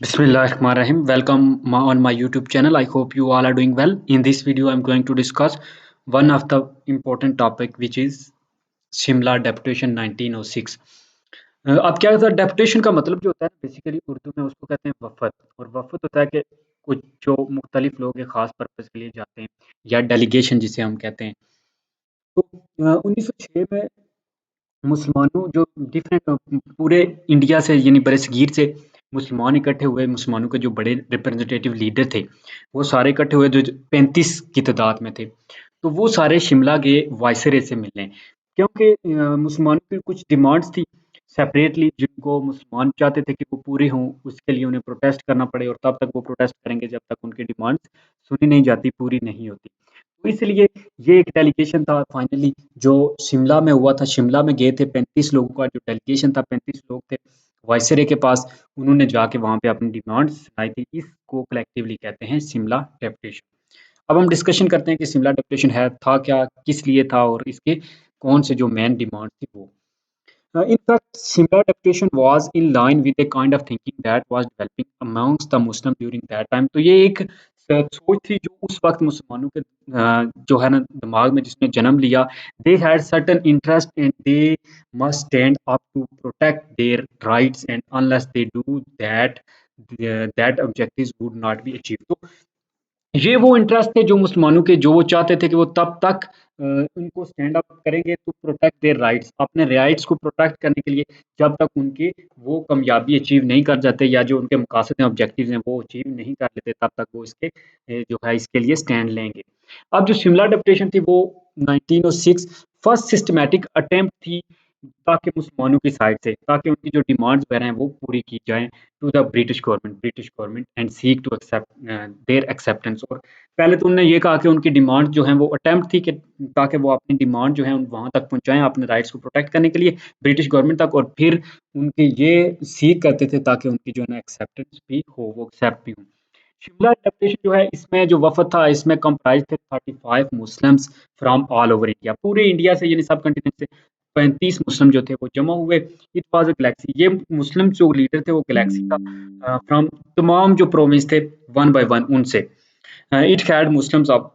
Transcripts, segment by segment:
Bismillahirrahmanirrahim. Welcome on my YouTube channel. I hope you all are doing well. In this video, I'm going to discuss one of the important topic, which is Shimla deputation 1906। अब क्या होता है, deputation का मतलब जो होता है basically Urdu में उसको कहते हैं वफद। और वफद होता है कि कुछ जो मुख्तलिफ लोग एक खास पर्पज के लिए जाते हैं, या डेलीगेशन जिसे हम कहते हैं। तो 1906 में मुसलमानों जो डिफरेंट पूरे इंडिया से यानी बरसगीर से मुसलमान इकट्ठे हुए, मुसलमानों के जो बड़े रिप्रेजेंटेटिव लीडर थे वो सारे इकट्ठे हुए, जो 35 की तादाद में थे। तो वो सारे शिमला गए वायसरे से मिलने, क्योंकि मुसलमानों की कुछ डिमांड्स थी सेपरेटली, जिनको मुसलमान चाहते थे कि वो पूरे हों। उसके लिए उन्हें प्रोटेस्ट करना पड़े, और तब तक वो प्रोटेस्ट करेंगे जब तक उनकी डिमांड्स सुनी नहीं जाती, पूरी नहीं होती। तो इसलिए ये एक डेलीगेशन था फाइनली जो शिमला में हुआ था। शिमला में गए थे 35 लोगों का जो डेलीगेशन था, 35 लोग थे वायसरे के पास। उन्होंने जाके वहां पे अपनी डिमांड्स सुनाई थी। इसको कलेक्टिवली कहते हैं शिमला डेपुटेशन। अब हम डिस्कशन करते हैं कि शिमला डेपुटेशन है था क्या, किस लिए था, और इसके कौन से जो मेन डिमांड थी वो। In fact, Simla deputation was in line with a kind of thinking that was developing amongst the Muslim during that time। तो ये एक सोच थी जो उस वक्त मुसलमानों के जो है ना दिमाग में जिसने जन्म लिया। They had certain interest and they must stand up to protect their rights, and unless they do that, that objectives would not be achieved। तो ये वो इंटरेस्ट थे जो मुसलमानों के, जो वो चाहते थे कि वो तब तक उनको स्टैंड अप करेंगे टू प्रोटेक्ट देयर राइट्स, अपने राइट्स को प्रोटेक्ट करने के लिए, जब तक उनकी वो कामयाबी अचीव नहीं कर जाते, या जो उनके मकासद हैं, ऑब्जेक्टिव्स हैं, वो अचीव नहीं कर लेते, तब तक वो इसके जो है इसके लिए स्टैंड लेंगे। अब जो शिमला डेपुटेशन थी वो 1906 फर्स्ट सिस्टमैटिक अटेम्प्ट थी, ताकि मुसलमानों की साइड से, ताकि उनकी जो डिमांड्स वगैरह हैं वो पूरी की जाएँ to the British government and seek to accept their acceptance. और पहले तो उन्होंने ये कहा कि उनकी डिमांड जो है वो अटेम्प्ट थी कि ताकि वो अपनी डिमांड जो है वहाँ तक पहुँचाएँ, अपने राइट्स को प्रोटेक्ट करने के लिए ब्रिटिश गवर्नमेंट तक, और फिर उनके ये सीक करते थे ताकि उनकी जो है ना एक्सेप्टेंस भी हो, वो एक्सेप्ट भी हो। शिमला डेपुटेशन जो है, इसमें जो वफद था इसमें कंप्राइज थे 35 Muslims from all over India. पूरे इंडिया से यानी सब कंटिनेंट से 35 मुस्लिम जो थे वो जमा हुए। It was a Galaxy. ये मुस्लिम जो लीडर थे वो गैलेक्सी था, फ्रॉम तमाम जो प्रोविंस थे वन बाय वन उनसे। It had Muslims of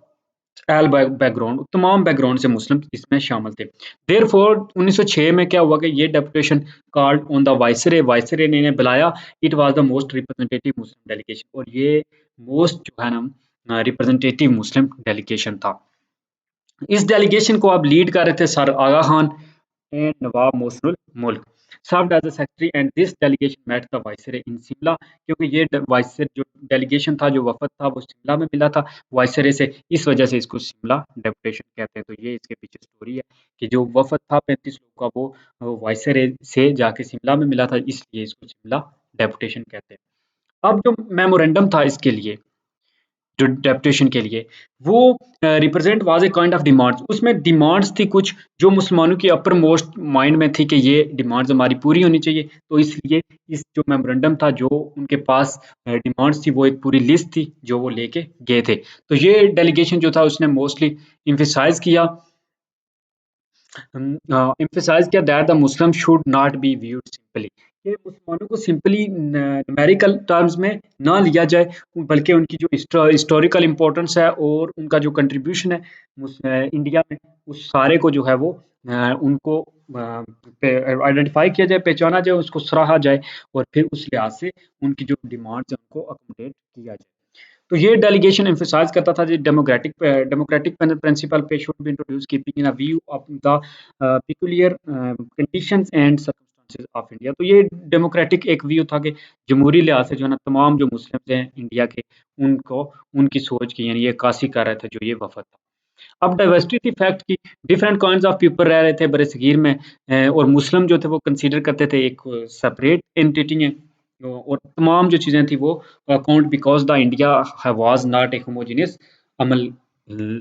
L background, तमाम बैकग्राउंड से मुस्लिम इसमें शामिल थे। देयरफॉर 1906 में क्या हुआ कि ये डेपुटेशन कॉल्ड ऑन द वाइसरे, वाइसरे ने इन्हें बुलाया। It was the most representative Muslim delegation, और ये मोस्ट जो है ना रिप्रेजेंटेटिव मुस्लिम डेलीगेशन था। इस डेलीगेशन को अब लीड कर रहे थे सर आगा खान एंड नवाब मोहसिनुल मुल्क, served as a secretary, and this delegation met the viceroy in Shimla. क्योंकि ये वाइसर जो डेलीगेशन था, जो वफद था, वो शिमला में मिला था वाइसरे से, इस वजह से इसको शिमला डेपुटेशन कहते हैं। तो ये इसके पीछे स्टोरी है कि जो वफद था 35 लोगों का, वो वाइसरे से जाके शिमला में मिला था, इसलिए इसको शिमला डेपुटेशन कहते हैं। अब जो मेमोरेंडम था इसके लिए, जो डेपुटेशन के लिए, वो represent was a kind of demands. उसमें डिमांड्स थी कुछ जो मुसलमानों की अपर मोस्ट माइंड में थी कि ये डिमांड्स हमारी पूरी होनी चाहिए। तो इसलिए इस जो मेमोरेंडम था, जो उनके पास डिमांड्स थी, वो एक पूरी लिस्ट थी जो वो लेके गए थे। तो ये डेलीगेशन जो था उसने मोस्टली इम्फेसाइज किया, emphasize किया that the Muslim should not be viewed simply, कि मुसलमानों को सिंपली न्यूमेरिकल टर्म्स में ना लिया जाए, बल्कि उनकी जो हिस्टोरिकल इम्पोर्टेंस है और उनका जो कंट्रीब्यूशन है इंडिया में, उस सारे को जो है वो उनको आइडेंटिफाई किया जाए, पहचाना जाए, उसको सराहा जाए, और फिर उस लिहाज से उनकी जो डिमांड्स हैं उनको अकोमोडेट किया जाए। तो ये डेलीगेशन एम्फसाइज करता था जी डेमोक्रेटिक डेमोक्रेटिक प्रिंसिपल पे should be introduce keeping in a view of the peculiar conditions and circumstances of India. तो ये डेमोक्रेटिक एक व्यू था कि जमहूरी लिहाज से जो है ना तमाम जो मुस्लिम्स हैं इंडिया के, उनको उनकी सोच की यानी ये काशी कर रहा था जो ये वफद था। अब डाइवर्सिटी थी फैक्ट की, डिफरेंट काइंड्स ऑफ पीपल रह रहे थे बरसगीर में, और मुस्लिम जो थे वो कंसीडर करते थे एक सेपरेट एंटिटी है। और तमाम जो चीज़ें थी वो account because the India was not a homogeneous Amal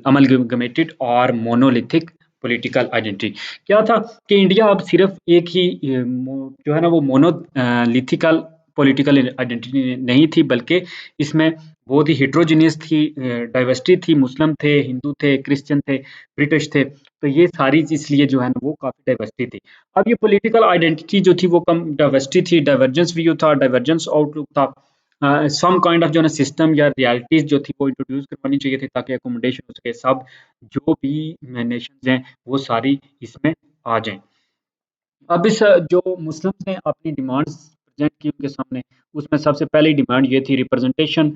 amalgamated और मोनोलिथिक पॉलिटिकल आइडेंटिटी। क्या था कि इंडिया अब सिर्फ एक ही जो है ना वो मोनोलिथिकल पॉलिटिकल आइडेंटिटी नहीं थी, बल्कि इसमें बहुत ही हेट्रोजीनियस थी, डाइवर्सिटी थी, मुस्लिम थे, हिंदू थे, क्रिश्चियन थे, ब्रिटिश थे। तो ये सारी इसलिए जो है ना वो काफ़ी डाइवर्सिटी थी। अब ये पॉलिटिकल आइडेंटिटी जो थी वो कम डाइवर्सिटी थी, डाइवर्जेंस व्यू था, डाइवर्जेंस आउटलुक था। सम काइंड ऑफ जो है ना सिस्टम या रियलिटीज़ जो थी वो इंट्रोड्यूस करवानी चाहिए थी ताकि अकोमोडेशन हो सके। सब जो भी नेशंस हैं वो सारी इसमें आ जाएँ। अब इस जो मुस्लिम्स ने अपनी डिमांड्स प्रेज़ेंट की उनके सामने, उसमें सबसे पहली डिमांड ये थी representation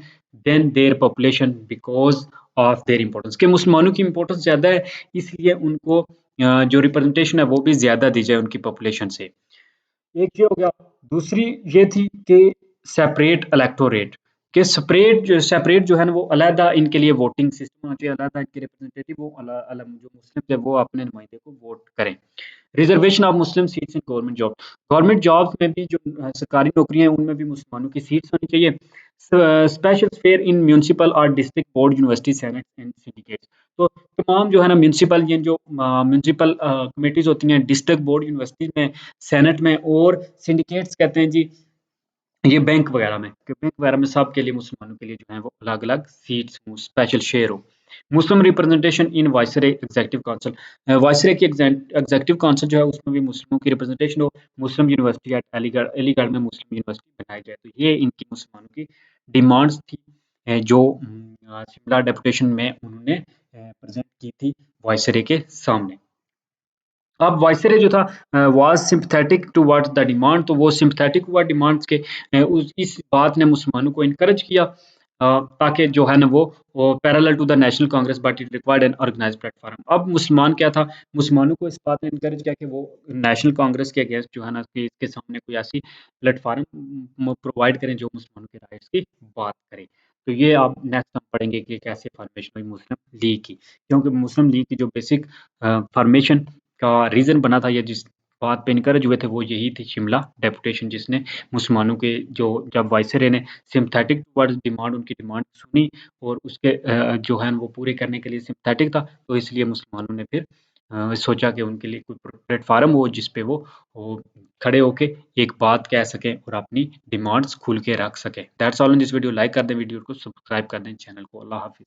than their population because of their importance कि मुसलमानों की इम्पोर्टेंस ज़्यादा है, इसलिए उनको जो रिप्रेजेंटेशन है वो भी ज़्यादा दी जाए उनकी पॉपुलेशन से। एक ये हो गया, दूसरी ये थी कि सेपरेट इलेक्टोरेट कि सेपरेट जो है ना वो अलहदा इनके लिए वोटिंग सिस्टम होना चाहिए, अलहदा इनके रिप्रेजेंटेटिव वो जो मुस्लिम है वो अपने नुमाइंदे को वोट करें। Reservation of Muslim seats in government jobs में भी जो सरकारी नौकरियां हैं उनमें भी मुसलमानों की सीट्स होनी चाहिए। स्पेशल फेयर इन म्यूनसिपल और district board university senate and syndicates. तो तमाम जो है ना म्यूनसिपल ये जो म्यूनसिपल कमेटीज होती हैं डिस्ट्रिक्ट बोर्ड यूनिवर्सिटीज में, सेनेट में और सिंडिकेट्स कहते हैं जी ये बैंक वगैरह में, कि बैंक वगैरह में सबके लिए मुसलमानों के लिए जो है वो अलग-अलग सीट्स हो, स्पेशल शेयर हो। Muslim representation in viceroy executive council, viceroy की एग्जीक्यूटिव काउंसिल जो है उसमें भी मुस्लिमों की रिप्रेजेंटेशन हो। मुस्लिम यूनिवर्सिटी एट अलीगढ़ में मुस्लिम यूनिवर्सिटी बनाई जाए। तो ये इनकी मुसलमानों की डिमांड्स थी जो शिमला डेपुटेशन में उन्होंने प्रेज़ेंट की थी वाइसरे के सामने। अब वायसराय जो था was sympathetic towards the demand, तो वो सिम्पैथेटिक हुआ डिमांड्स के, उस इस बात ने मुसलमानों को एनकरेज किया ताकि जो है ना वो parallel to the national Congress but it required an organised platform. अब मुसलमान क्या था, मुसलमानों को इस बात ने एनकरेज किया कि वो नेशनल कांग्रेस के अगेंस्ट जो है ना कि इसके सामने कोई ऐसी प्लेटफॉर्म प्रोवाइड करें जो मुसलमानों के राइट्स की बात करे। तो ये आप नेक्स्ट हम पढ़ेंगे कि कैसे फॉर्मेशन हुई मुस्लिम लीग की, क्योंकि मुस्लिम लीग की जो बेसिक फॉर्मेशन का रीज़न बना था या जिस बात पे इनकरेज हुए थे वो यही थी शिमला डेपुटेशन, जिसने मुसलमानों के जो जब वायसराय ने सिम्पैथेटिक टुवर्ड्स डिमांड उनकी डिमांड सुनी और उसके जो है वो पूरे करने के लिए सिम्पैथेटिक था, तो इसलिए मुसलमानों ने फिर सोचा कि उनके लिए कोई प्लेटफ़ॉर्म हो जिस पे वो खड़े होके एक बात कह सकें और अपनी डिमांड्स खुल के रख सकें। That's all in this video. Like कर दें वीडियो को, सब्सक्राइब कर दें चैनल को। अल्लाह हाफ़िज़।